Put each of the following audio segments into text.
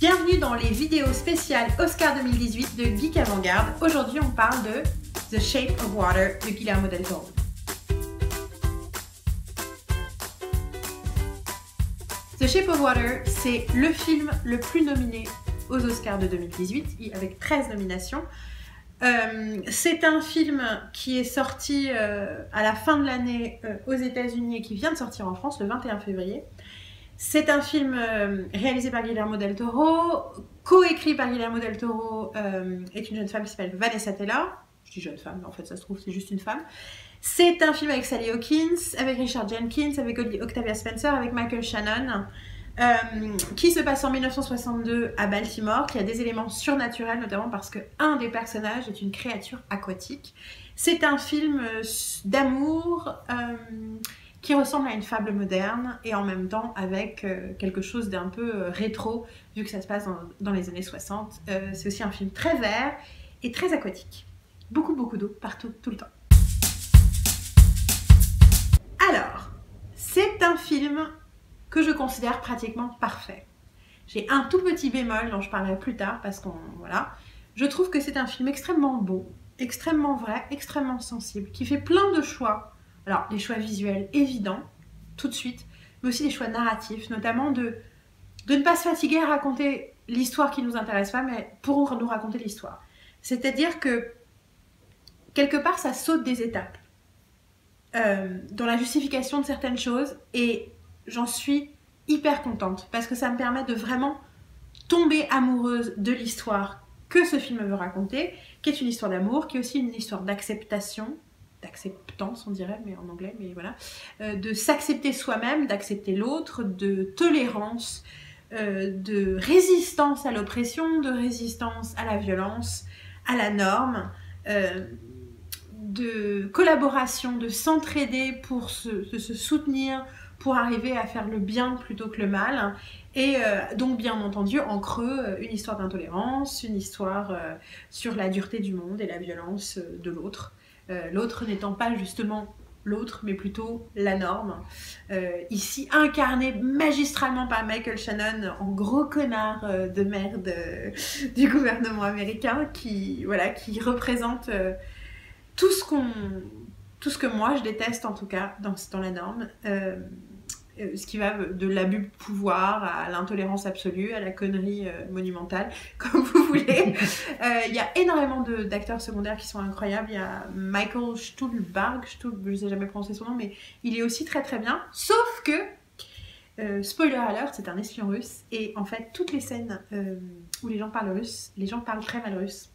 Bienvenue dans les vidéos spéciales Oscar 2018 de Geek Avant-Garde. Aujourd'hui, on parle de The Shape of Water de Guillermo del Toro. The Shape of Water, c'est le film le plus nominé aux Oscars de 2018, avec 13 nominations. C'est un film qui est sorti à la fin de l'année aux États-Unis et qui vient de sortir en France le 21 février. C'est un film réalisé par Guillermo del Toro, coécrit par Guillermo del Toro et une jeune femme qui s'appelle Vanessa Taylor. Je dis jeune femme, mais en fait ça se trouve c'est juste une femme. C'est un film avec Sally Hawkins, avec Richard Jenkins, avec Octavia Spencer, avec Michael Shannon, qui se passe en 1962 à Baltimore, qui a des éléments surnaturels, notamment parce qu'un des personnages est une créature aquatique. C'est un film d'amour qui ressemble à une fable moderne et en même temps avec quelque chose d'un peu rétro, vu que ça se passe dans les années 60. C'est aussi un film très vert et très aquatique. Beaucoup d'eau partout, tout le temps. Alors, c'est un film que je considère pratiquement parfait. J'ai un tout petit bémol dont je parlerai plus tard parce qu'on voilà. Je trouve que c'est un film extrêmement beau, extrêmement vrai, extrêmement sensible, qui fait plein de choix. Alors, des choix visuels évidents, tout de suite, mais aussi des choix narratifs, notamment de ne pas se fatiguer à raconter l'histoire qui nous intéresse pas, mais pour nous raconter l'histoire. C'est-à-dire que, quelque part, ça saute des étapes dans la justification de certaines choses, et j'en suis hyper contente, parce que ça me permet de vraiment tomber amoureuse de l'histoire que ce film veut raconter, qui est une histoire d'amour, qui est aussi une histoire d'acceptation, d'acceptance on dirait, mais en anglais, mais voilà, de s'accepter soi-même, d'accepter l'autre, de tolérance, de résistance à l'oppression, de résistance à la violence, à la norme, de collaboration, de s'entraider pour se soutenir, pour arriver à faire le bien plutôt que le mal, et donc bien entendu en creux une histoire d'intolérance, une histoire sur la dureté du monde et la violence de l'autre. L'autre n'étant pas justement l'autre, mais plutôt la norme. Ici incarné magistralement par Michael Shannon en gros connard de merde du gouvernement américain qui, voilà, qui représente tout ce que moi je déteste en tout cas dans la norme. Ce qui va de l'abus de pouvoir à l'intolérance absolue, à la connerie monumentale, comme vous voulez. Il y a énormément d'acteurs secondaires qui sont incroyables. Il y a Michael Stuhlbarg, je ne sais jamais prononcer son nom, mais il est aussi très très bien. Sauf que, spoiler alert, c'est un espion russe. Et en fait, toutes les scènes où les gens parlent russe, les gens parlent très mal russe.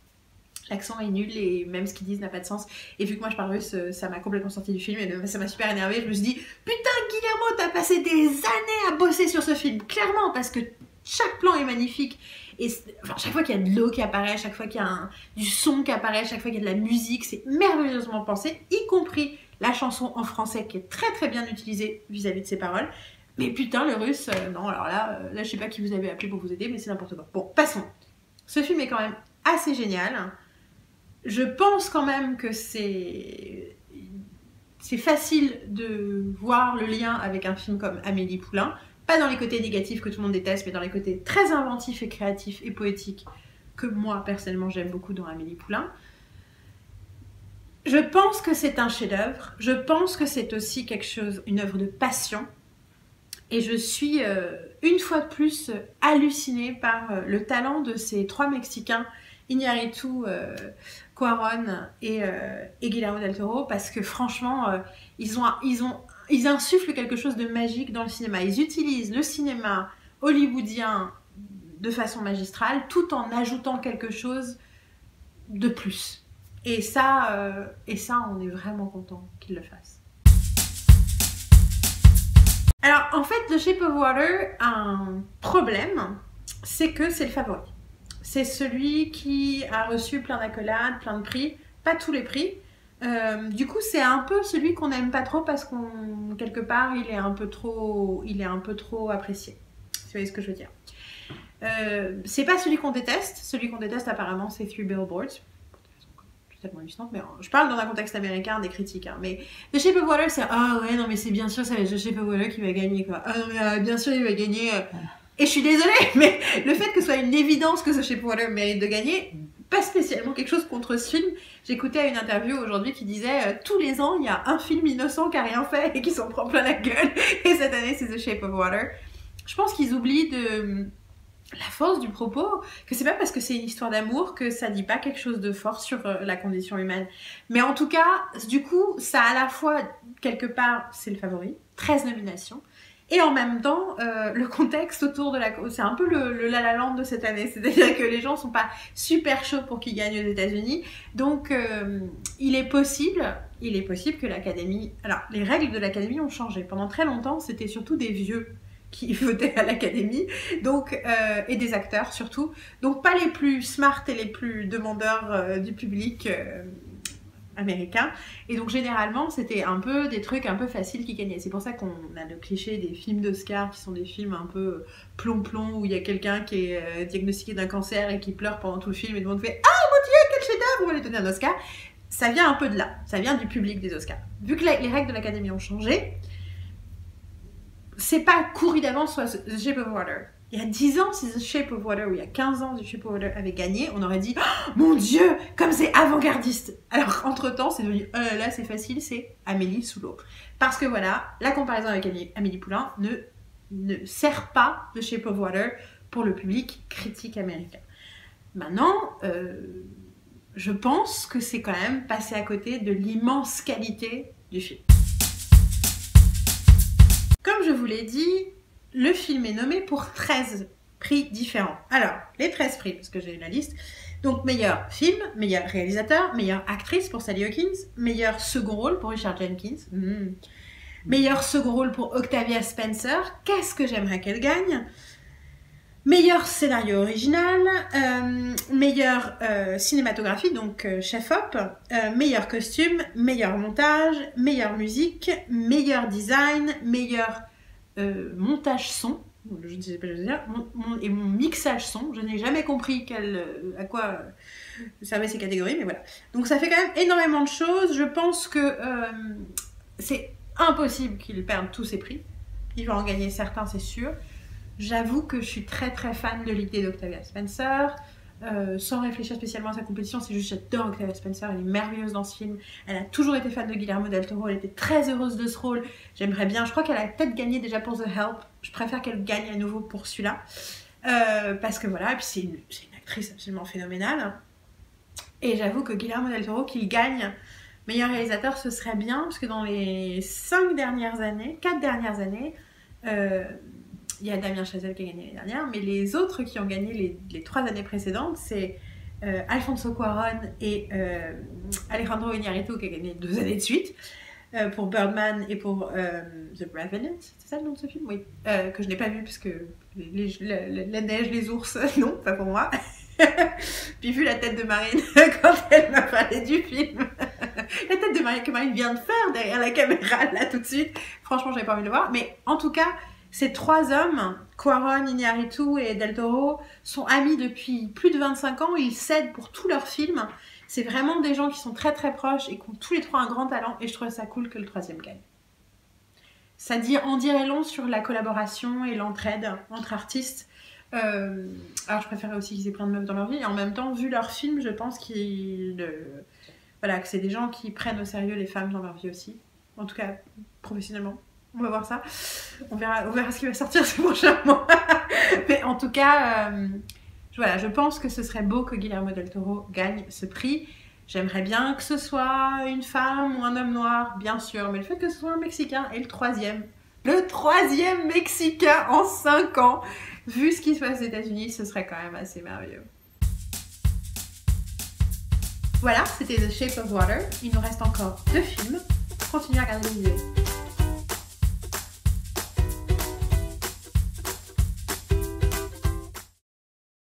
L'accent est nul et même ce qu'ils disent n'a pas de sens. Et vu que moi je parle russe, ça m'a complètement sorti du film et ça m'a super énervée. Je me suis dit, putain Guillermo, t'as passé des années à bosser sur ce film, clairement, parce que chaque plan est magnifique. Et enfin, chaque fois qu'il y a de l'eau qui apparaît, chaque fois qu'il y a du son qui apparaît, chaque fois qu'il y a de la musique, c'est merveilleusement pensé, y compris la chanson en français qui est très très bien utilisée vis-à-vis de ses paroles. Mais putain, le russe, non, alors là, je sais pas qui vous avez appelé pour vous aider, mais c'est n'importe quoi. Bon, passons. Ce film est quand même assez génial. Je pense quand même que c'est facile de voir le lien avec un film comme Amélie Poulain, pas dans les côtés négatifs que tout le monde déteste, mais dans les côtés très inventifs et créatifs et poétiques que moi personnellement j'aime beaucoup dans Amélie Poulain. Je pense que c'est un chef-d'œuvre, je pense que c'est aussi quelque chose, une œuvre de passion, et je suis une fois de plus hallucinée par le talent de ces trois Mexicains, Iñárritu, Cuarón et Guillermo del Toro, parce que franchement, ils insufflent quelque chose de magique dans le cinéma. Ils utilisent le cinéma hollywoodien de façon magistrale, tout en ajoutant quelque chose de plus. Et ça on est vraiment content qu'ils le fassent. Alors, en fait, The Shape of Water a un problème, c'est que c'est le favori. C'est celui qui a reçu plein d'accolades, plein de prix, pas tous les prix. Du coup, c'est un peu celui qu'on n'aime pas trop parce qu'on, quelque part, il est un peu trop apprécié. Si vous voyez ce que je veux dire. C'est pas celui qu'on déteste. Celui qu'on déteste, apparemment, c'est Three Billboards. Totalement hallucinante, mais je parle dans un contexte américain des critiques. Hein, mais The Shape of Water, c'est ah ouais, non, mais c'est bien sûr, ça va être The Shape of Water qui va gagner, quoi. Ah non, mais bien sûr, il va gagner. Et je suis désolée, mais le fait que ce soit une évidence que The Shape of Water mérite de gagner, pas spécialement quelque chose contre ce film. J'écoutais une interview aujourd'hui qui disait tous les ans il y a un film innocent qui a rien fait et qui s'en prend plein la gueule. Et cette année c'est The Shape of Water. Je pense qu'ils oublient de la force du propos, que c'est pas parce que c'est une histoire d'amour que ça dit pas quelque chose de fort sur la condition humaine. Mais en tout cas, du coup, ça a à la fois, quelque part, c'est le favori, 13 nominations, et en même temps, le contexte autour de c'est un peu le La La Land de cette année, c'est-à-dire que les gens sont pas super chauds pour qu'il gagne aux États-Unis, donc il est possible que l'Académie... Alors, les règles de l'Académie ont changé. Pendant très longtemps, c'était surtout des vieux qui votaient à l'Académie, donc et des acteurs surtout, donc pas les plus smart et les plus demandeurs du public américain, et donc généralement c'était un peu des trucs un peu faciles qui gagnaient. C'est pour ça qu'on a le cliché des films d'Oscar qui sont des films un peu plomb-plomb où il y a quelqu'un qui est diagnostiqué d'un cancer et qui pleure pendant tout le film et tout le monde fait « Ah mon Dieu, quel chef-d'œuvre, on va lui donner un Oscar !» Ça vient un peu de là, ça vient du public des Oscars. Vu que les règles de l'Académie ont changé, c'est pas couru d'avance soit The Shape of Water. Il y a 10 ans, si The Shape of Water, ou il y a 15 ans, The Shape of Water avait gagné, on aurait dit oh, mon Dieu, comme c'est avant-gardiste. Alors, entre-temps, c'est devenu là, c'est facile, c'est Amélie sous l'eau. Parce que voilà, la comparaison avec Amélie Poulain ne sert pas The Shape of Water pour le public critique américain. Maintenant, je pense que c'est quand même passé à côté de l'immense qualité du film. Comme je vous l'ai dit, le film est nommé pour 13 prix différents. Alors, les 13 prix, parce que j'ai la liste. Donc, meilleur film, meilleur réalisateur, meilleure actrice pour Sally Hawkins, meilleur second rôle pour Richard Jenkins, meilleur second rôle pour Octavia Spencer, qu'est-ce que j'aimerais qu'elle gagne, meilleur scénario original, meilleure cinématographie, donc chef-op, meilleur costume, meilleur montage, meilleure musique, meilleur design, meilleur montage son, je ne sais pas dire, et mon mixage son. Je n'ai jamais compris à quoi servaient ces catégories, mais voilà. Donc ça fait quand même énormément de choses. Je pense que c'est impossible qu'il perde tous ses prix. Il va en gagner certains, c'est sûr. J'avoue que je suis très très fan de l'idée d'Octavia Spencer, sans réfléchir spécialement à sa compétition, c'est juste j'adore Octavia Spencer, elle est merveilleuse dans ce film, elle a toujours été fan de Guillermo del Toro, elle était très heureuse de ce rôle, j'aimerais bien, je crois qu'elle a peut-être gagné déjà pour The Help, je préfère qu'elle gagne à nouveau pour celui-là, parce que voilà, et puis c'est une actrice absolument phénoménale, et j'avoue que Guillermo del Toro, qu'il gagne meilleur réalisateur, ce serait bien, parce que dans les 4 dernières années, il y a Damien Chazelle qui a gagné l'année dernière, mais les autres qui ont gagné les 3 années précédentes, c'est Alfonso Cuarón et Alejandro Iñárritu qui a gagné 2 années de suite, pour Birdman et pour The Revenant, c'est ça le nom de ce film? Oui, que je n'ai pas vu parce que la neige, les ours, non, pas pour moi. Puis vu la tête de Marine quand elle m'a parlé du film, la tête de Marine que Marine vient de faire derrière la caméra là tout de suite, franchement j'avais pas envie de le voir, mais en tout cas ces 3 hommes, Cuarón, Iñárritu et Del Toro, sont amis depuis plus de 25 ans, ils s'aident pour tous leurs films, c'est vraiment des gens qui sont très très proches et qui ont tous les 3 un grand talent, et je trouve ça cool que le 3e gagne. Ça en dirait long sur la collaboration et l'entraide entre artistes. Alors je préférais aussi qu'ils aient plein de meufs dans leur vie, et en même temps, vu leurs films, je pense voilà, que c'est des gens qui prennent au sérieux les femmes dans leur vie aussi, en tout cas professionnellement. On va voir ça, on verra ce qui va sortir ces prochains mois. Mais en tout cas, voilà, je pense que ce serait beau que Guillermo del Toro gagne ce prix. J'aimerais bien que ce soit une femme ou un homme noir, bien sûr, mais le fait que ce soit un Mexicain est le 3e. Le 3e Mexicain en 5 ans. Vu ce qui se passe aux États-Unis, ce serait quand même assez merveilleux. Voilà, c'était The Shape of Water. Il nous reste encore 2 films. Continuez à regarder les vidéos.